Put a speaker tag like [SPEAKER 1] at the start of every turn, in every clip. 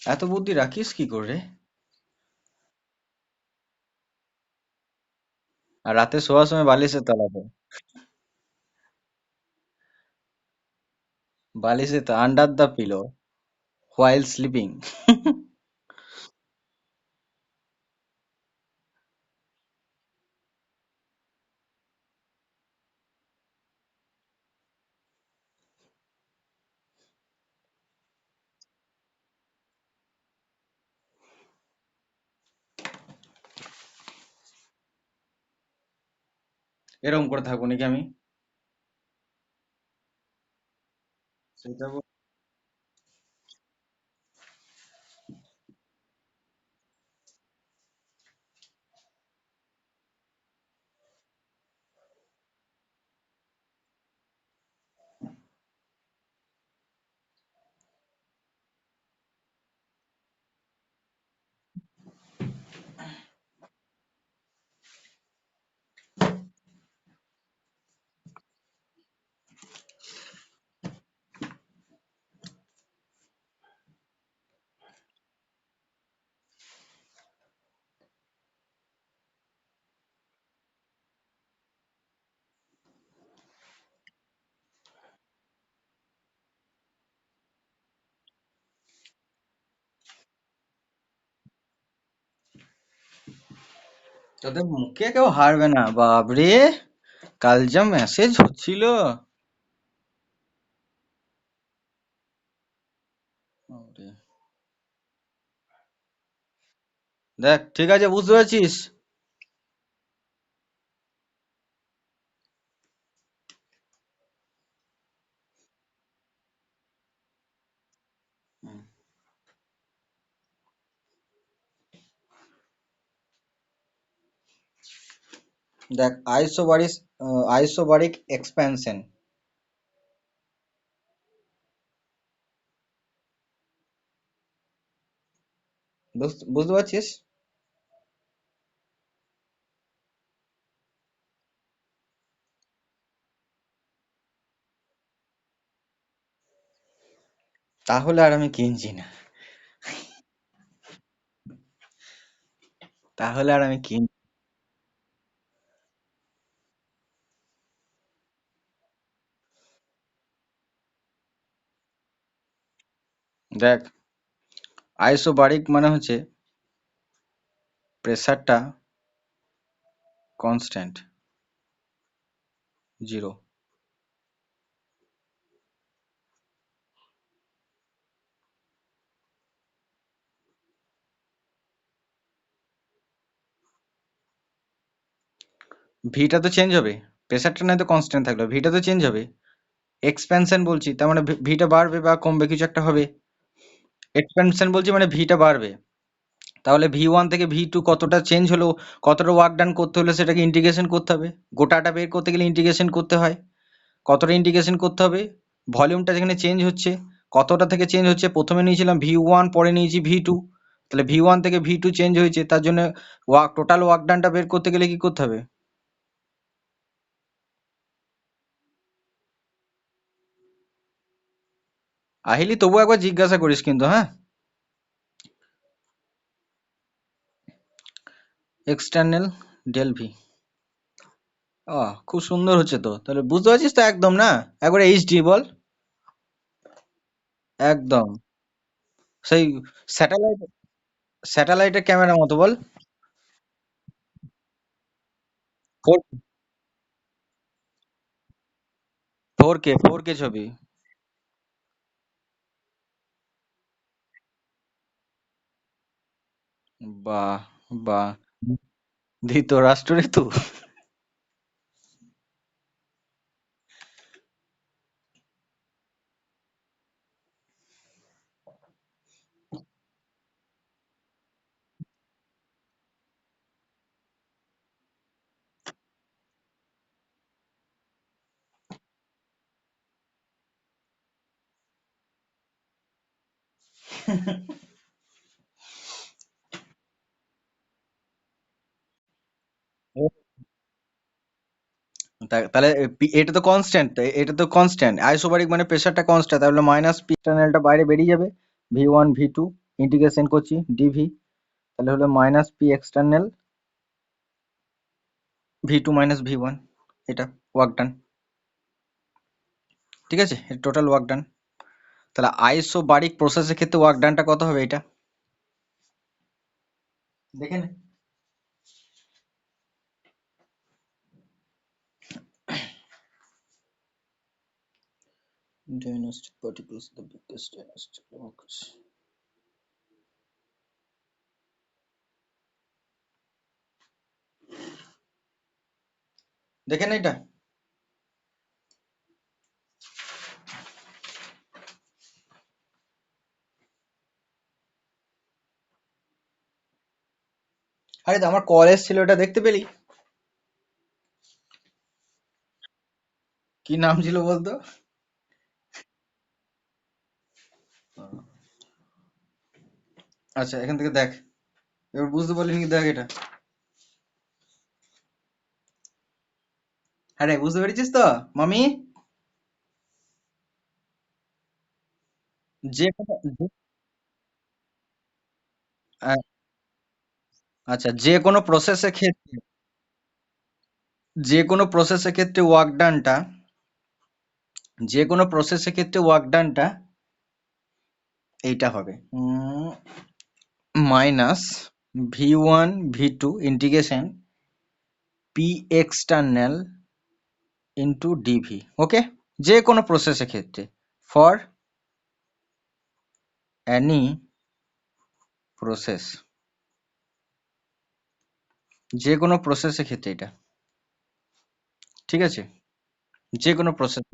[SPEAKER 1] এত বুদ্ধি রাখিস কি করে? আর রাতে শোয়ার সময় বালিশের তলাতে? বালিশে তো under the pillow while sleeping. এরকম করে থাকবো নাকি আমি? সেটা তোদের মুখে কেউ হারবে না বাবরে। কাল যা মেসেজ হচ্ছিল। বাবরে। দেখ ঠিক আছে, বুঝতে পারছিস? হুম। দেখ আইসোবারিক এক্সপ্যানশন। বুঝতে পারছিস? তাহলে আর আমি কিনছি না। তাহলে আর আমি কিন দেখ, আইসোবারিক মানে হচ্ছে প্রেসারটা কনস্ট্যান্ট, জিরো। ভিটা তো চেঞ্জ হবে। প্রেসারটা নয়তো কনস্ট্যান্ট থাকলো, ভিটা তো চেঞ্জ হবে। এক্সপ্যানশন বলছি তার মানে ভিটা বাড়বে বা কমবে, কিছু একটা হবে। এক্সপ্যানশন বলছি মানে ভিটা বাড়বে। তাহলে ভি ওয়ান থেকে ভি টু কতটা চেঞ্জ হলো, কতটা ওয়ার্ক ডান করতে হলো, সেটাকে ইন্টিগ্রেশন করতে হবে। গোটাটা বের করতে গেলে ইন্টিগ্রেশন করতে হয়। কতটা ইন্টিগ্রেশন করতে হবে? ভলিউমটা যেখানে চেঞ্জ হচ্ছে, কতটা থেকে চেঞ্জ হচ্ছে, প্রথমে নিয়েছিলাম ভি ওয়ান, পরে নিয়েছি ভি টু। তাহলে ভি ওয়ান থেকে ভি টু চেঞ্জ হয়েছে, তার জন্য টোটাল ওয়ার্ক ডানটা বের করতে গেলে কি করতে হবে? আহিলি তবু একবার জিজ্ঞাসা করিস কিন্তু, হ্যাঁ? External del V. খুব সুন্দর হচ্ছে তো, তাহলে বুঝতে পারছিস তো একদম, না একবারে এইচডি বল। একদম সেই স্যাটেলাইট স্যাটেলাইটের ক্যামেরা মতো বল। 4K ছবি। বাহ, বাহ। ধৃতরাষ্ট্র ঋতু। তাহলে এটা তো কনস্ট্যান্ট, আইসোবারিক মানে প্রেসারটা কনস্ট্যান্ট, তাহলে মাইনাস পি টানেলটা বাইরে বেরিয়ে যাবে, V one V two. Integration করছি ডিভি, তাহলে হলো minus P external V two minus V one, এটা ওয়ার্ক ডান। ঠিক আছে, টোটাল ওয়ার্ক ডান। তাহলে আইসোবারিক প্রসেসের ক্ষেত্রে ওয়ার্ক ডানটা কত হবে এটা দেখে নে। Dynastic particles, the biggest dynastic democracy. দেখেন এটা, আরে আমার কল এসেছিল, এটা দেখতে পেলি? কি নাম ছিল বলতো? আচ্ছা এখান থেকে দেখ, এবার বুঝতে পারলি নাকি? দেখ এটা, হ্যাঁ রে, বুঝতে পেরেছিস তো মামি? যে কোনো আহ, আচ্ছা, যে কোনো প্রসেসের ক্ষেত্রে, যে কোনো প্রসেসের ক্ষেত্রে ওয়ার্ক ডানটা, যে কোনো প্রসেসের ক্ষেত্রে ওয়ার্ক ডানটা এইটা হবে minus V one V two integration P external into dV. Okay, যে কোনো প্রসেসের ক্ষেত্রে, ফর অ্যানি প্রসেস, যে কোনো প্রসেসের ক্ষেত্রে এটা, ঠিক আছে, যে কোনো প্রসেস।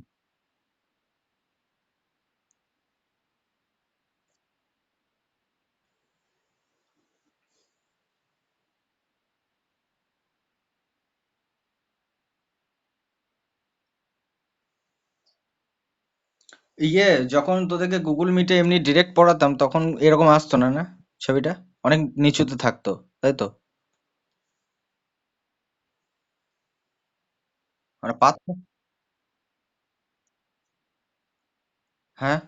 [SPEAKER 1] ইয়ে, যখন তোদেরকে গুগল মিটে এমনি ডিরেক্ট পড়াতাম তখন এরকম আসতো না, না ছবিটা অনেক নিচুতে থাকতো, তাই তো? মানে পাত, হ্যাঁ,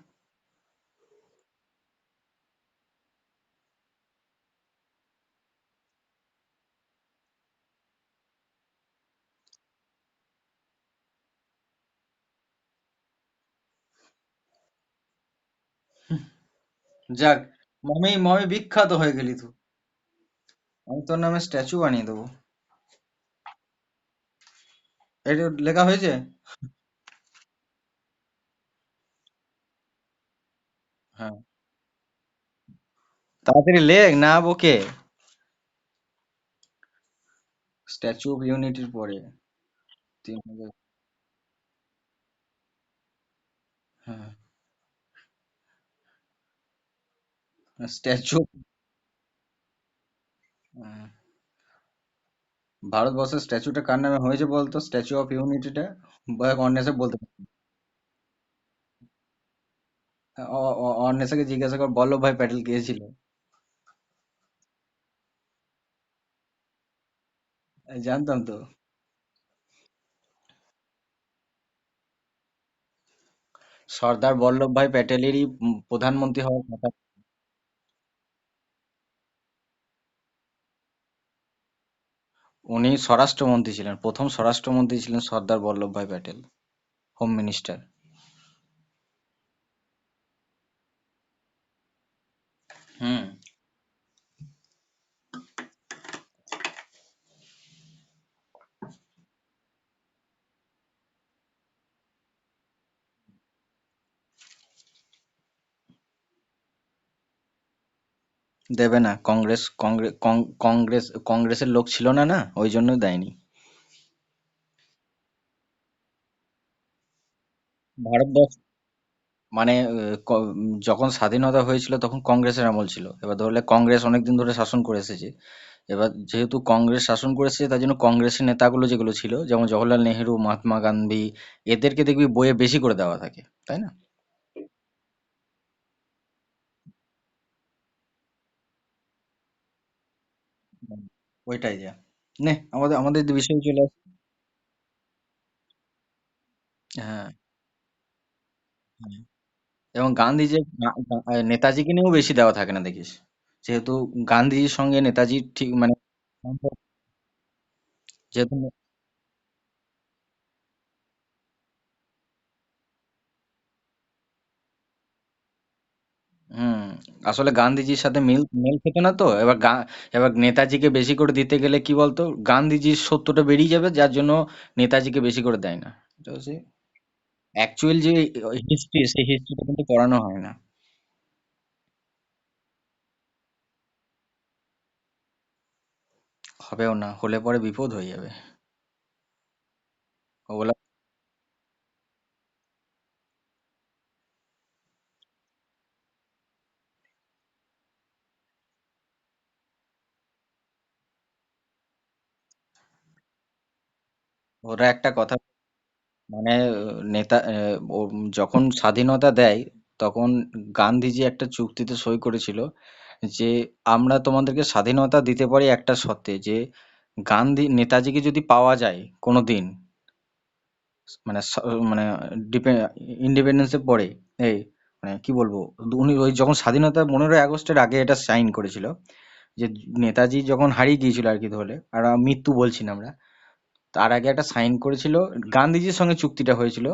[SPEAKER 1] যাক, মামি মামি বিখ্যাত হয়ে গেলি তুই। আমি তোর নামে স্ট্যাচু বানিয়ে দেবো। এটা লেখা হয়েছে? হ্যাঁ, তাড়াতাড়ি লেখ না বকে। স্ট্যাচু অফ ইউনিটির পরে 3,000। হ্যাঁ, স্ট্যাচু, ভারতবর্ষের স্ট্যাচুটা কার নামে হয়েছে বলতো? স্ট্যাচু অফ ইউনিটিটা অন্বেষা বলতে পারবে। অন্বেষাকে জিজ্ঞাসা কর বল্লভ ভাই প্যাটেল কে ছিল। জানতাম তো। সর্দার বল্লভ ভাই প্যাটেলেরই প্রধানমন্ত্রী হওয়ার কথা। উনি স্বরাষ্ট্রমন্ত্রী ছিলেন, প্রথম স্বরাষ্ট্রমন্ত্রী ছিলেন সর্দার বল্লভ ভাই প্যাটেল, হোম মিনিস্টার। হুম, দেবে না, কংগ্রেস কংগ্রেস কংগ্রেস কংগ্রেসের লোক ছিল না, না ওই জন্যই দেয়নি। ভারতবর্ষ মানে যখন স্বাধীনতা হয়েছিল তখন কংগ্রেসের আমল ছিল, এবার ধরলে কংগ্রেস অনেকদিন ধরে শাসন করে এসেছে। এবার যেহেতু কংগ্রেস শাসন করে এসেছে তার জন্য কংগ্রেসের নেতাগুলো যেগুলো ছিল, যেমন জওহরলাল নেহেরু, মহাত্মা গান্ধী, এদেরকে দেখবি বইয়ে বেশি করে দেওয়া থাকে, তাই না? হুম। ওইটাই যা, নে আমাদের আমাদের বিষয়ে চলে আসে। হ্যাঁ, হ্যাঁ। এবং গান্ধীজি নেতাজিকে নিয়েও বেশি দেওয়া থাকে না দেখিস, যেহেতু গান্ধীজির সঙ্গে নেতাজির ঠিক মানে যেহেতু হুম, আসলে গান্ধীজির সাথে মিল মিল খেত না তো, এবার নেতাজিকে বেশি করে দিতে গেলে কি বলতো, গান্ধীজির সত্যটা বেরিয়ে যাবে, যার জন্য নেতাজিকে বেশি করে দেয় না। এটা হচ্ছে অ্যাকচুয়াল যে হিস্ট্রি, সেই হিস্ট্রিটা কিন্তু পড়ানো হয় না। হবেও না, হলে পরে বিপদ হয়ে যাবে ওগুলা। ওরা একটা কথা মানে যখন স্বাধীনতা দেয়, তখন গান্ধীজি একটা চুক্তিতে সই করেছিল যে আমরা তোমাদেরকে স্বাধীনতা দিতে পারি একটা শর্তে, যে নেতাজিকে যদি পাওয়া যায় কোনো দিন, মানে মানে ইন্ডিপেন্ডেন্সের পরে, এই মানে কি বলবো, উনি ওই যখন স্বাধীনতা 15ই আগস্টের আগে এটা সাইন করেছিল, যে নেতাজি যখন হারিয়ে গিয়েছিল আর কি, ধরলে আর মৃত্যু বলছি না আমরা, তার আগে একটা সাইন করেছিল, গান্ধীজির সঙ্গে চুক্তিটা হয়েছিল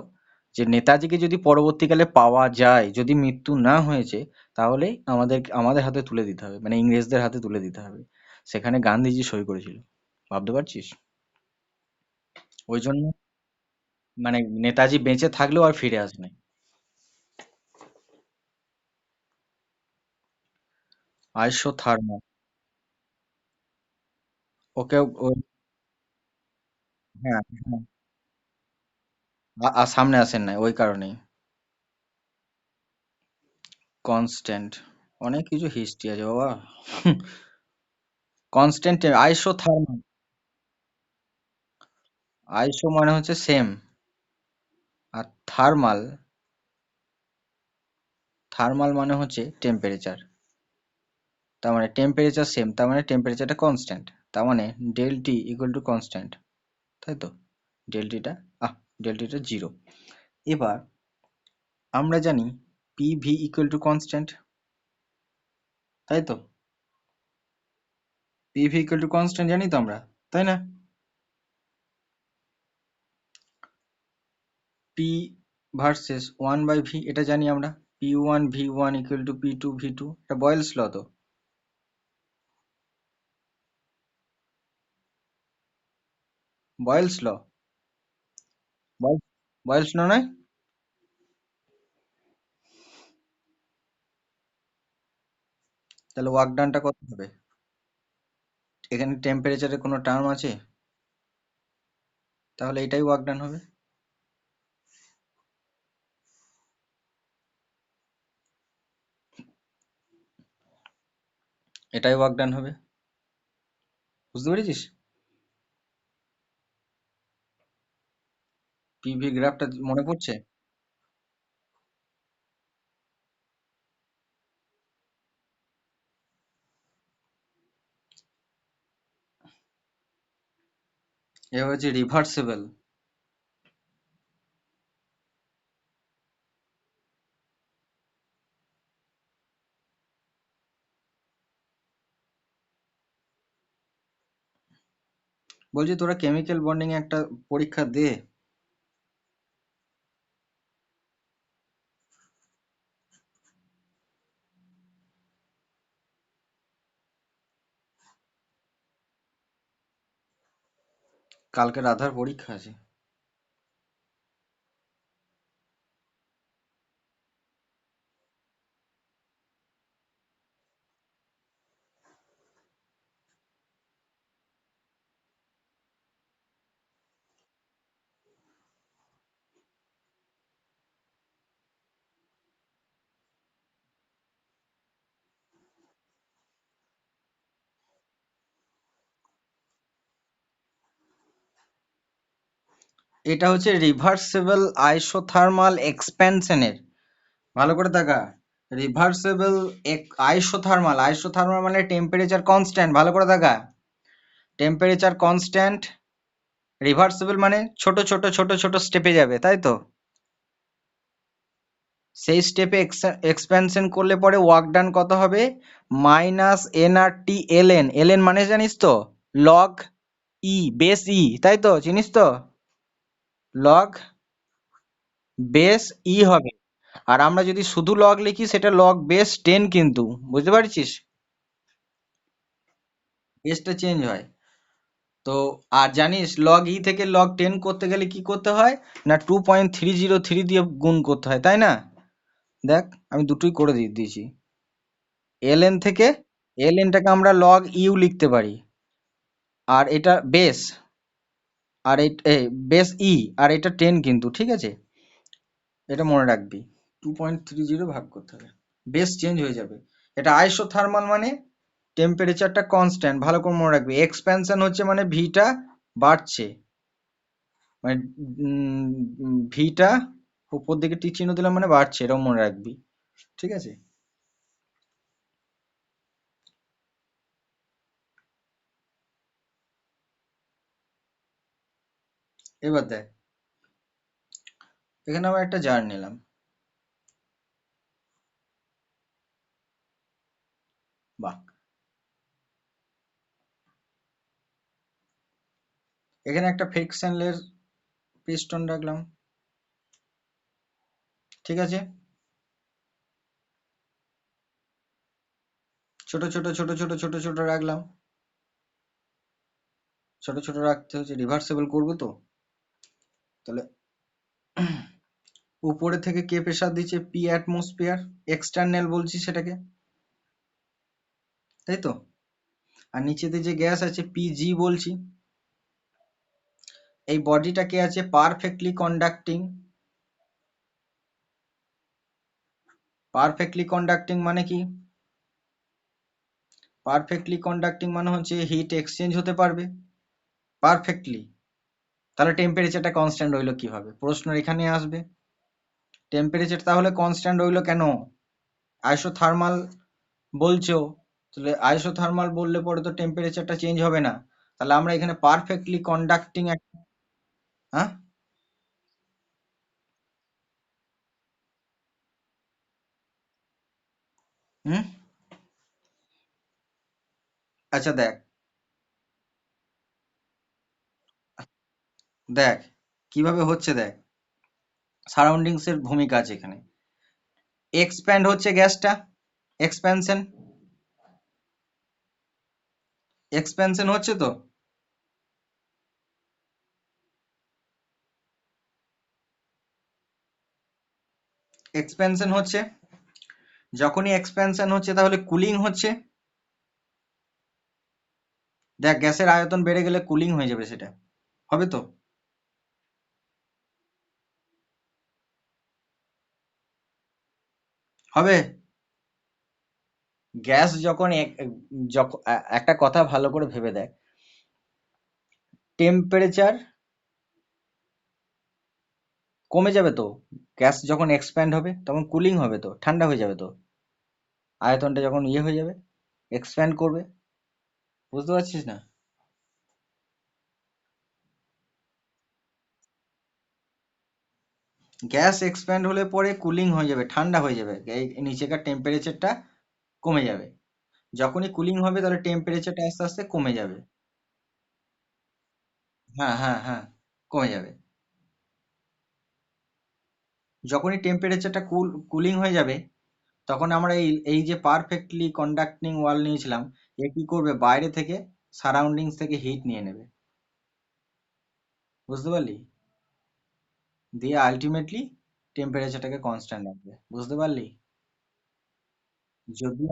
[SPEAKER 1] যে নেতাজিকে যদি পরবর্তীকালে পাওয়া যায়, যদি মৃত্যু না হয়েছে, তাহলে আমাদের হাতে তুলে দিতে হবে, মানে ইংরেজদের হাতে তুলে দিতে হবে। সেখানে গান্ধীজি সই করেছিল, ভাবতে পারছিস? ওই জন্য মানে নেতাজি বেঁচে থাকলেও আর ফিরে আসেনি। আইসো থার্মা, ওকে হ্যাঁ হ্যাঁ, সামনে আসেন নাই ওই কারণেই। কনস্ট্যান্ট, অনেক কিছু হিস্ট্রি আছে বাবা। কনস্ট্যান্ট, আইসো থার্মা, আইসো মানে হচ্ছে সেম, আর থার্মাল, থার্মাল মানে হচ্ছে টেম্পারেচার। তার মানে টেম্পারেচার সেম, তার মানে টেম্পারেচারটা কনস্ট্যান্ট, তার মানে del T equal to constant, তাই তো? ডেল টিটা আহ ডেল টিটা জিরো। এবার আমরা জানি P V equal to constant, তাই তো? P V equal to constant জানি তো আমরা, তাই না? P versus one by V, এটা জানি আমরা, P one V one equal to P two V two, এটা বয়েলস ল তো, বয়েলস ল, বয়েলস ল নয়? তাহলে ওয়ার্ক ডানটা কত হবে? এখানে টেম্পারেচারের কোনো টার্ম আছে? তাহলে এটাই ওয়ার্ক ডান হবে, এটাই ওয়ার্ক ডান হবে। বুঝতে পেরেছিস? পিভি গ্রাফটা মনে পড়ছে? এ হচ্ছে রিভার্সেবল। বলছি তোরা কেমিক্যাল বন্ডিং এ একটা পরীক্ষা দে। কালকে রাধার পরীক্ষা আছে। এটা হচ্ছে রিভার্সেবল আইসোথার্মাল এক্সপ্যানশনের, ভালো করে দেখা। রিভার্সেবল আইসোথার্মাল, আইসোথার্মাল মানে টেম্পারেচার কনস্ট্যান্ট, ভালো করে দেখা। টেম্পারেচার কনস্ট্যান্ট, রিভার্সেবল মানে ছোট ছোট ছোট ছোট স্টেপে যাবে, তাই তো? সেই স্টেপে এক্সপ্যানশন করলে পরে ওয়ার্ক ডান কত হবে? Minus nRT LN. এলএন মানে জানিস তো? লগ ই, বেস ই, তাই তো? চিনিস তো? লগ বেস ই হবে। আর আমরা যদি শুধু লগ লিখি সেটা লগ বেস 10 কিন্তু, বুঝতে পারছিস? বেসটা চেঞ্জ হয়। তো আর জানিস লগ ই থেকে লগ 10 করতে গেলে কি করতে হয়? না 2.303 দিয়ে গুণ করতে হয়, তাই না? দেখ আমি দুটোই করে দিয়েছি। এলএন থেকে এলএনটাকে আমরা লগ ইউ লিখতে পারি। আর এটা বেস, আর বেস ই, আর এটা 10 কিন্তু, ঠিক আছে? এটা মনে রাখবি। 2.30 ভাগ করতে হবে, বেস চেঞ্জ হয়ে যাবে। এটা আইসোথার্মাল মানে টেম্পারেচারটা কনস্ট্যান্ট, ভালো করে মনে রাখবি। এক্সপ্যানশন হচ্ছে মানে ভিটা বাড়ছে, মানে ভিটা উপর দিকে তীর চিহ্ন দিলাম মানে বাড়ছে, এরকম মনে রাখবি, ঠিক আছে? এবার দেখ, এখানে আমরা একটা জার নিলাম, বাহ। এখানে একটা ফ্রিকশনলেস পিস্টন রাখলাম, ঠিক আছে? ছোট ছোট ছোট ছোট ছোট ছোট রাখলাম, ছোট ছোট রাখতে হচ্ছে, রিভার্সেবল করবো তো, তাহলে উপরে থেকে কে প্রেসার দিচ্ছে? পি অ্যাটমসফিয়ার, এক্সটার্নাল বলছি সেটাকে, তাই তো? আর নিচেতে যে গ্যাস আছে পিজি বলছি। এই বডিটা কে আছে? Perfectly conducting. পারফেক্টলি কন্ডাক্টিং মানে কি? পারফেক্টলি কন্ডাক্টিং মানে হচ্ছে হিট এক্সচেঞ্জ হতে পারবে পারফেক্টলি। তাহলে টেম্পারেচারটা কনস্ট্যান্ট রইলো কিভাবে? প্রশ্ন এখানে আসবে। টেম্পারেচার তাহলে কনস্ট্যান্ট রইলো কেন? আইসোথার্মাল বলছো, তাহলে আইসোথার্মাল বললে পরে তো টেম্পারেচারটা চেঞ্জ হবে না। তাহলে আমরা এখানে পারফেক্টলি কন্ডাক্টিং, হ্যাঁ? হুম। আচ্ছা দেখ, দেখ কিভাবে হচ্ছে, দেখ সারাউন্ডিংস এর ভূমিকা আছে এখানে। এক্সপ্যান্ড হচ্ছে গ্যাসটা, এক্সপ্যানশন, এক্সপ্যানশন হচ্ছে তো। এক্সপ্যানশন হচ্ছে, যখনই এক্সপ্যানশন হচ্ছে তাহলে কুলিং হচ্ছে। দেখ গ্যাসের আয়তন বেড়ে গেলে কুলিং হয়ে যাবে, সেটা হবে তো? হবে। গ্যাস যখন যখন একটা কথা ভালো করে ভেবে দেখ, টেম্পারেচার কমে যাবে তো, গ্যাস যখন এক্সপ্যান্ড হবে তখন কুলিং হবে তো, ঠান্ডা হয়ে যাবে তো, আয়তনটা যখন ইয়ে হয়ে যাবে, এক্সপ্যান্ড করবে। বুঝতে পারছিস না? গ্যাস এক্সপ্যান্ড হলে পরে কুলিং হয়ে যাবে, ঠান্ডা হয়ে যাবে, এই নিচেকার টেম্পারেচারটা কমে যাবে। যখনই কুলিং হবে তাহলে টেম্পারেচারটা আস্তে আস্তে কমে যাবে। হ্যাঁ হ্যাঁ হ্যাঁ, কমে যাবে। যখনই টেম্পারেচারটা কুলিং হয়ে যাবে তখন আমরা এই এই যে পারফেক্টলি কন্ডাক্টিং ওয়াল নিয়েছিলাম, এ কি করবে? বাইরে থেকে সারাউন্ডিংস থেকে হিট নিয়ে নেবে, বুঝতে পারলি? দিয়ে আলটিমেটলি টেম্পারেচারটাকে কনস্ট্যান্ট রাখবে, বুঝতে পারলি? যদি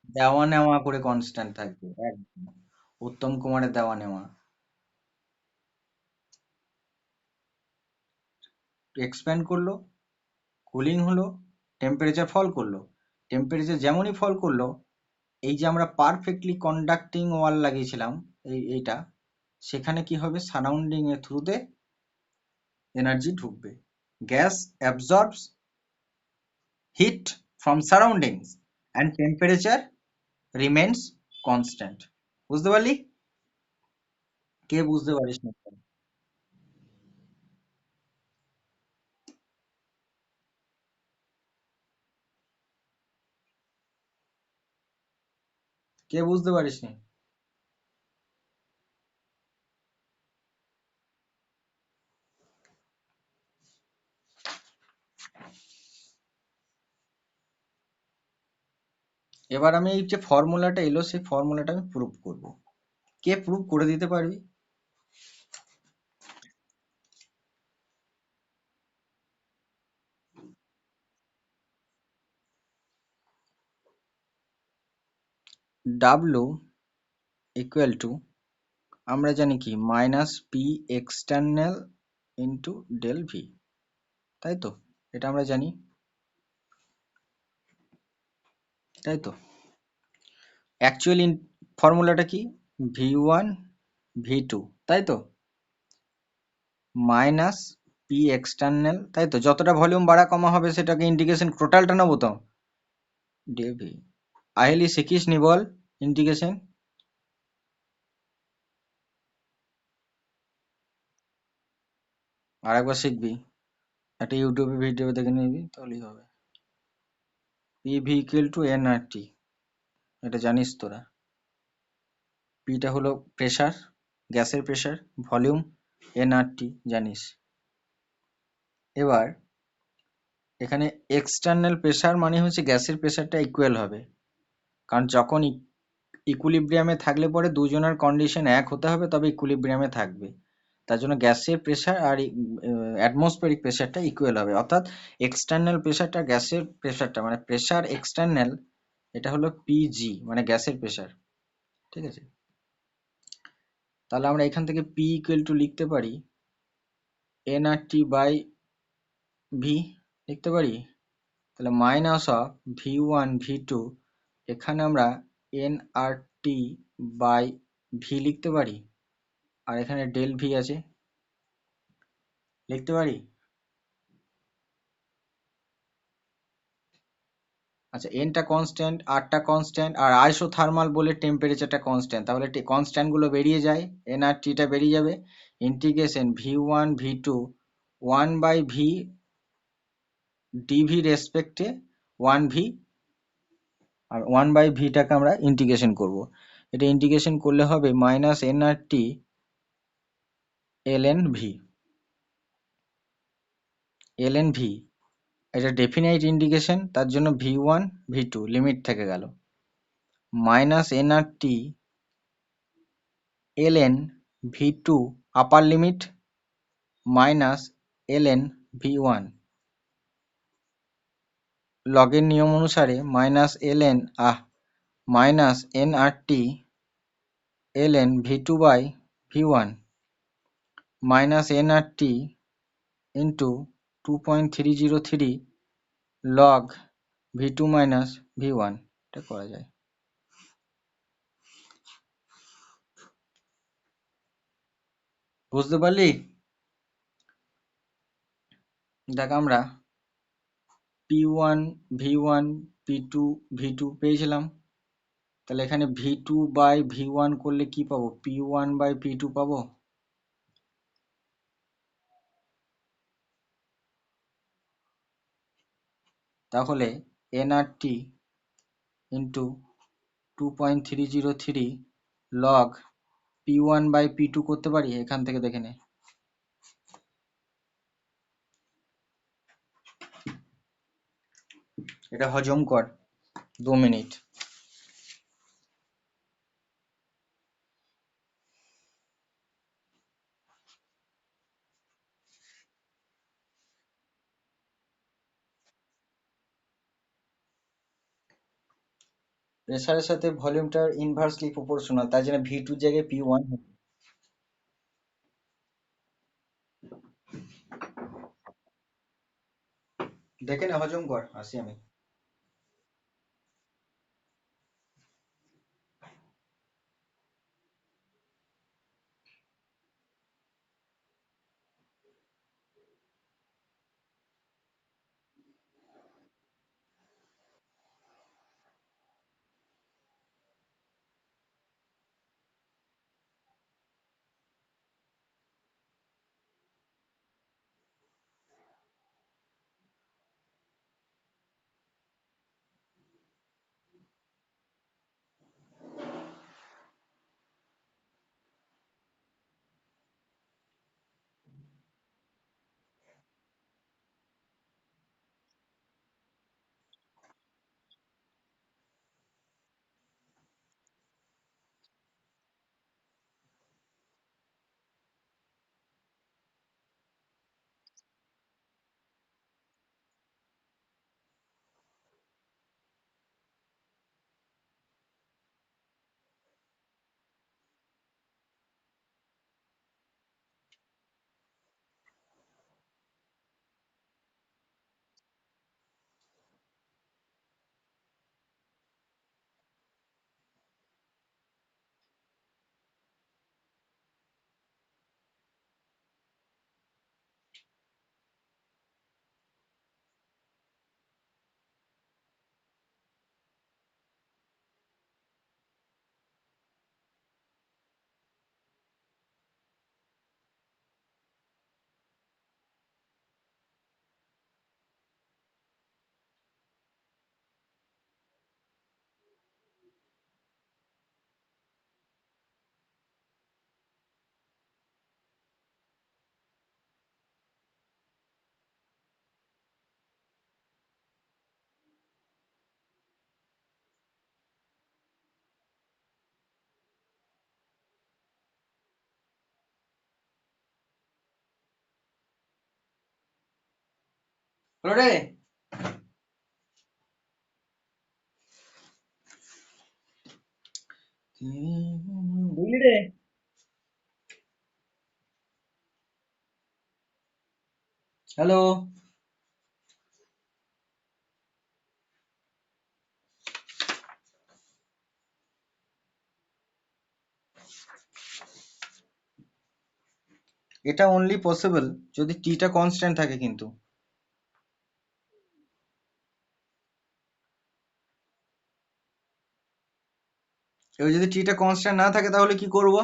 [SPEAKER 1] দেওয়া নেওয়া করে কনস্ট্যান্ট থাকবে একদম, উত্তম কুমারের দেওয়া নেওয়া। এক্সপ্যান্ড করলো, কুলিং হলো, টেম্পারেচার ফল করলো। টেম্পারেচার যেমনই ফল করলো, এই যে আমরা পারফেক্টলি কন্ডাক্টিং ওয়াল লাগিয়েছিলাম, এইটা, সেখানে কি হবে? সারাউন্ডিং এর থ্রুতে এনার্জি ঢুকবে। Gas absorbs heat from surroundings and temperature remains constant. বুঝতে পারলি? কে বুঝতে পারিস না? কে বুঝতে পারিসনি? এবার আমি এই যে ফর্মুলাটা এলো সেই ফর্মুলাটা আমি প্রুভ করব। কে প্রুভ করে দিতে পারবি? ডাব্লু ইকুয়াল টু, আমরা জানি কি, minus P external into del V, তাই তো? এটা আমরা জানি, তাই তো? অ্যাকচুয়ালি ফর্মুলাটা কি? ভি ওয়ান ভি টু, তাই তো? মাইনাস পি এক্সটার্নাল, তাই তো? যতটা ভলিউম বাড়া কমা হবে সেটাকে ইন্টিগ্রেশন টোটালটা নেবো তো, ডেল ভি। আহেলি শিখিস নি বল ইন্টিগ্রেশন? আর একবার শিখবি, একটা ইউটিউবে ভিডিও দেখে নিবি তাহলেই হবে। P V equal to N R T, এটা জানিস তোরা। পিটা হলো প্রেসার, গ্যাসের pressure, volume, N R T জানিস। এবার এখানে এক্সটার্নাল প্রেসার মানে হচ্ছে গ্যাসের প্রেসারটা ইকুয়াল হবে, কারণ যখন ইকুইলিব্রিয়ামে থাকলে পরে দুজনের কন্ডিশন এক হতে হবে তবে ইকুইলিব্রিয়ামে থাকবে। তার জন্য গ্যাসের প্রেসার আর অ্যাটমসফেরিক প্রেসারটা ইকুয়াল হবে, অর্থাৎ এক্সটার্নাল প্রেসারটা গ্যাসের প্রেসারটা মানে প্রেসার এক্সটার্নাল, এটা হলো পিজি মানে গ্যাসের প্রেসার, ঠিক আছে? তাহলে আমরা এখান থেকে পি ইকুয়াল টু লিখতে পারি n R T by V, লিখতে পারি। তাহলে minus of V one V two, এখানে আমরা n R T by V লিখতে পারি, আর এখানে ডেল ভি আছে, লিখতে পারি। আচ্ছা, এনটা কনস্ট্যান্ট, আরটা কনস্ট্যান্ট, আর আইসোথার্মাল বলে টেম্পারেচারটা কনস্ট্যান্ট, তাহলে কনস্ট্যান্ট গুলো বেরিয়ে যায়, এন আর টিটা বেরিয়ে যাবে। Integration V one V two one by V dV রেসপেক্টে ওয়ান ভি, আর ওয়ান বাই ভিটাকে আমরা ইন্টিগ্রেশন করব। এটা ইন্টিগ্রেশন করলে হবে minus N R T L N V, L N V. এটা ডেফিনাইট ইন্টিগ্রেশন, তার জন্য V one V two limit থেকে গেল, minus N R T L N V two upper limit minus L N V one, লগের নিয়ম অনুসারে minus L N minus N R T L N V two by V one minus N R T into 2.303 log V two minus V one, এটা করা যায়। বুঝতে পারলি? দেখ, আমরা P one V one P two V two পেয়েছিলাম, তাহলে এখানে V two by V one করলে কি পাবো? P one by P two পাবো। তাহলে N R T into 2.303 log P one by P two করতে পারি, এখান থেকে দেখে নে। এটা হজম কর 2 মিনিট। প্রেসারের সাথে ভলিউমটার ইনভার্সলি প্রপোর্শনাল, তাই জন্য ভি টুর জায়গায় পি ওয়ান। দেখে নে, হজম কর, আসি আমি। হলো রে, বুঝলি রে? হ্যালো। এটা অনলি পসিবল যদি টিটা কনস্ট্যান্ট থাকে কিন্তু। এবার যদি টিটা কনস্ট্যান্ট না থাকে তাহলে কি করব?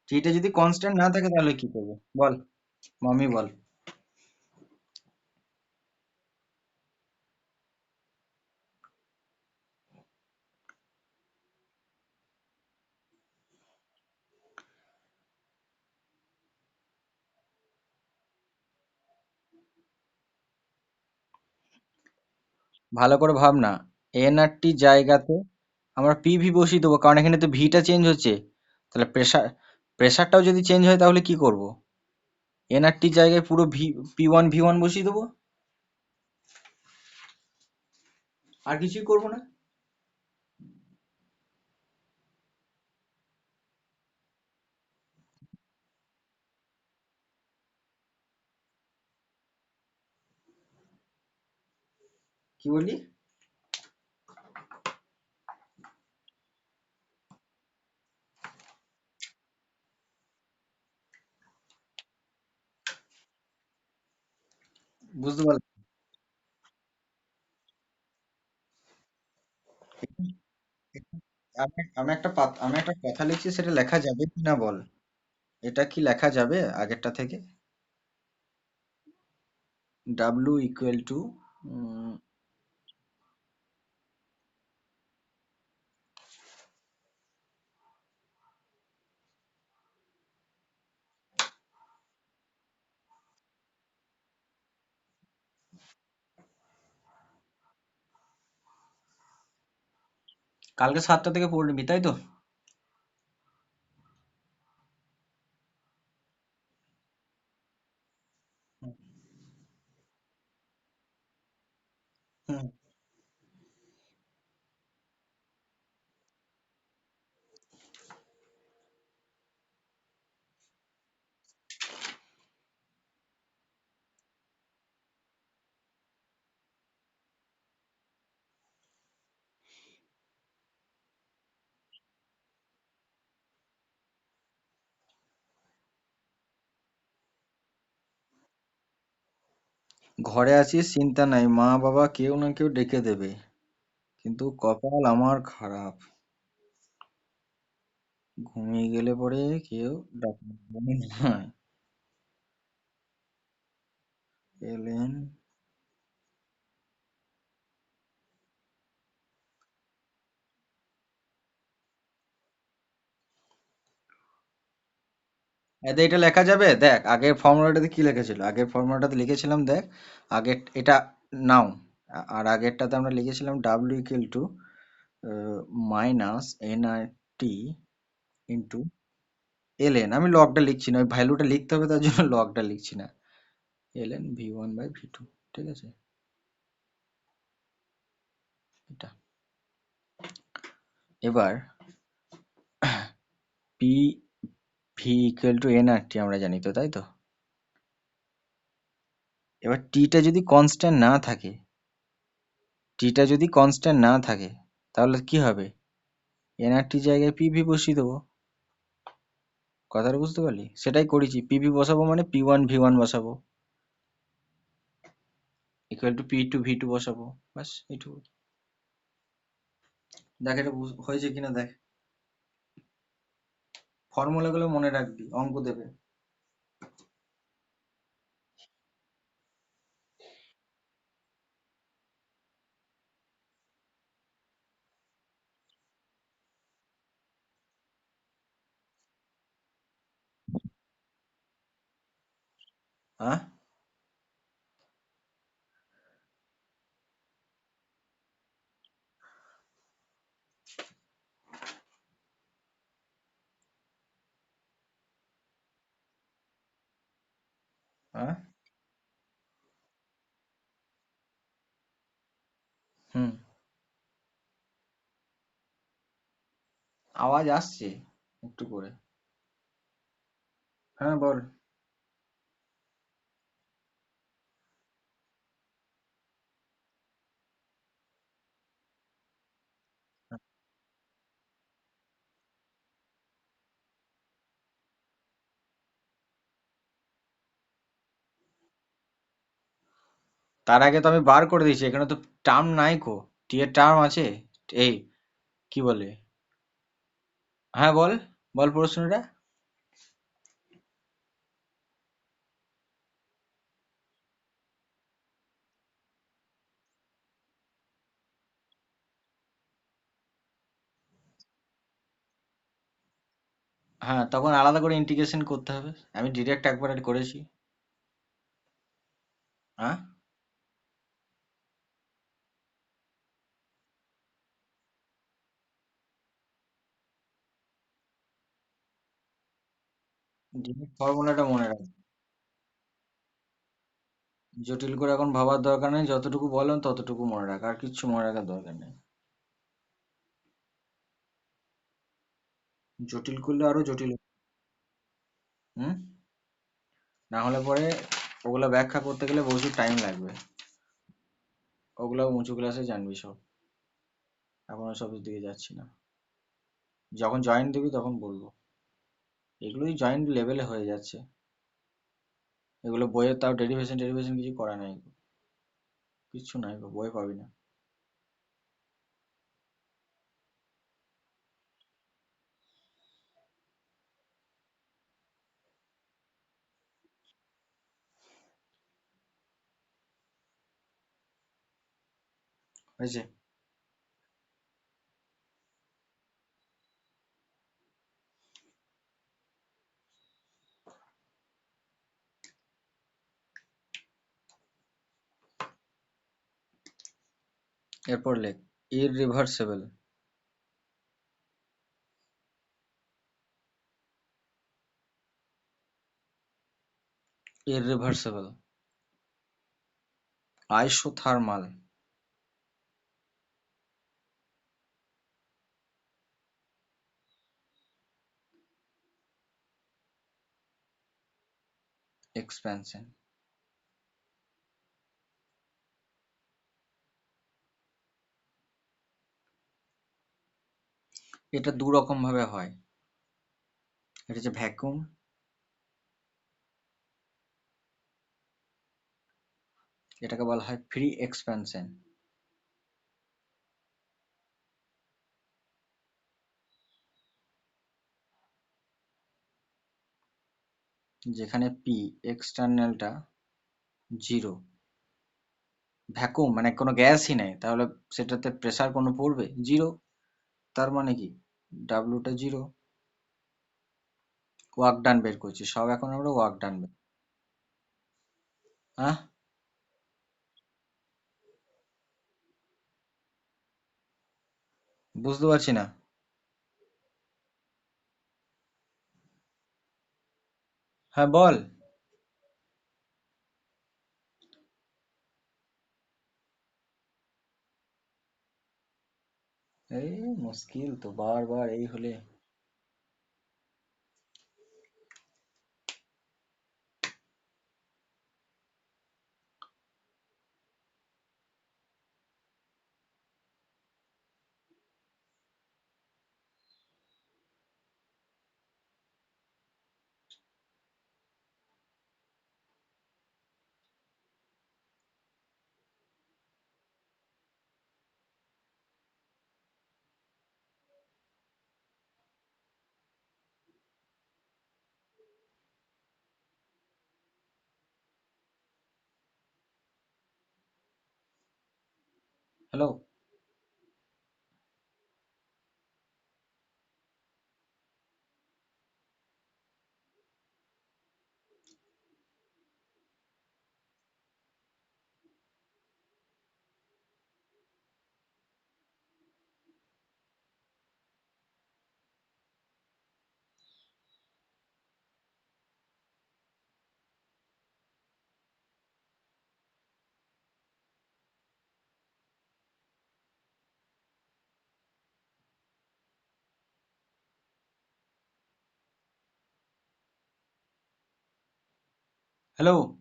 [SPEAKER 1] টিটা যদি কনস্ট্যান্ট না থাকে তাহলে কি করব? বল, মামি বল। ভালো করে ভাব না। এন আর টি জায়গাতে আমরা পিভি বসিয়ে দেবো, কারণ এখানে তো ভিটা চেঞ্জ হচ্ছে। তাহলে প্রেসারটাও যদি চেঞ্জ হয় তাহলে কি করব? এন আর টি জায়গায় পুরো পি ওয়ান ভি ওয়ান বসিয়ে দেবো, আর কিছুই করব না। কি বললি? বুঝতে পারলাম। আমি একটা কথা লিখছি, সেটা লেখা যাবে কি না বল। এটা কি লেখা যাবে আগেরটা থেকে? ডাব্লু ইকুয়াল টু, কালকে 7টা থেকে পড়ে নিবি তাই তো? হুম, হুম। ঘরে আছিস চিন্তা নাই, মা বাবা কেউ না কেউ ডেকে দেবে, কিন্তু কপাল আমার খারাপ। ঘুমিয়ে গেলে পরে কেউ ডাকবে না। এলেন। এতে এটা লেখা যাবে, দেখ আগের ফর্মুলাটাতে কি লিখেছিল, আগের ফর্মুলাটাতে লিখেছিলাম দেখ। আগের এটা নাও, আর আগেরটাতে আমরা লিখেছিলাম W equal to minus N R T into L N. আমি লগটা লিখছি না, ওই ভ্যালুটা লিখতে হবে তার জন্য লগটা লিখছি না। এল এন ভি1/ভি2, ঠিক আছে? এটা এবার P V equal to N R T আমরা জানি তো, তাই তো? এবার টিটা যদি কনস্ট্যান্ট না থাকে, টিটা যদি কনস্ট্যান্ট না থাকে তাহলে কি হবে? এন আর টি জায়গায় পিভি বসিয়ে দেবো। কথাটা বুঝতে পারলি? সেটাই করেছি, পিভি বসাবো মানে পি1ভি1 বসাবো, ইকুয়াল টু পি2ভি2 বসাবো। বাস এইটুকু। দেখ এটা হয়েছে কিনা দেখ। ফর্মুলা গুলো মনে রাখবি, অঙ্ক দেবে। হ্যাঁ, হ্যাঁ। হুম। আওয়াজ আসছে একটু করে। হ্যাঁ বল। তার আগে তো আমি বার করে দিয়েছি, এখানে তো টার্ম নাই কো। টি এর টার্ম আছে। এই কি বলে? হ্যাঁ বল, বল প্রশ্নটা। হ্যাঁ, তখন আলাদা করে ইন্টিগ্রেশন করতে হবে। আমি ডিরেক্ট একবার করেছি। হ্যাঁ। ডিরেক্ট ফর্মুলাটা মনে রাখ। জটিল করে এখন ভাবার দরকার নেই, যতটুকু বললাম ততটুকু মনে রাখ, আর কিচ্ছু মনে রাখার দরকার নেই। জটিল করলে আরো জটিল। হুম। না হলে পরে ওগুলা ব্যাখ্যা করতে গেলে প্রচুর টাইম লাগবে। ওগুলো উঁচু ক্লাসে জানবি সব। এখন সবের দিকে যাচ্ছি না। যখন জয়েন্ট দিবি তখন বলবো। এগুলোই জয়েন্ট লেভেলে হয়ে যাচ্ছে। এগুলো বইয়ের তাও ডেরিভেশন টেরিভেশন কিছু করা নাই। কিচ্ছু নাই গো, বই পাবি না। হয়েছে। এরপর লেখ ইররিভার্সেবল। ইররিভার্সেবল। আইসোথার্মাল। এক্সপ্যানশন। এটা দু রকম ভাবে হয়। এটা হচ্ছে ভ্যাকুয়াম। এটাকে বলা হয় ফ্রি এক্সপ্যানশন। যেখানে পি এক্সটার্নালটা জিরো। ভ্যাকুয়াম মানে কোনো গ্যাসই নেই, তাহলে সেটাতে প্রেসার কোনো পড়বে জিরো। তার মানে কি, ডাব্লুটা জিরো। ওয়ার্ক ডান বের করছি সব, এখন আমরা ওয়ার্ক ডান বের। হ্যাঁ। বুঝতে পারছি না। হ্যাঁ বল। এই মুশকিল তো, বারবার এই হলে। হ্যালো। হ্যালো।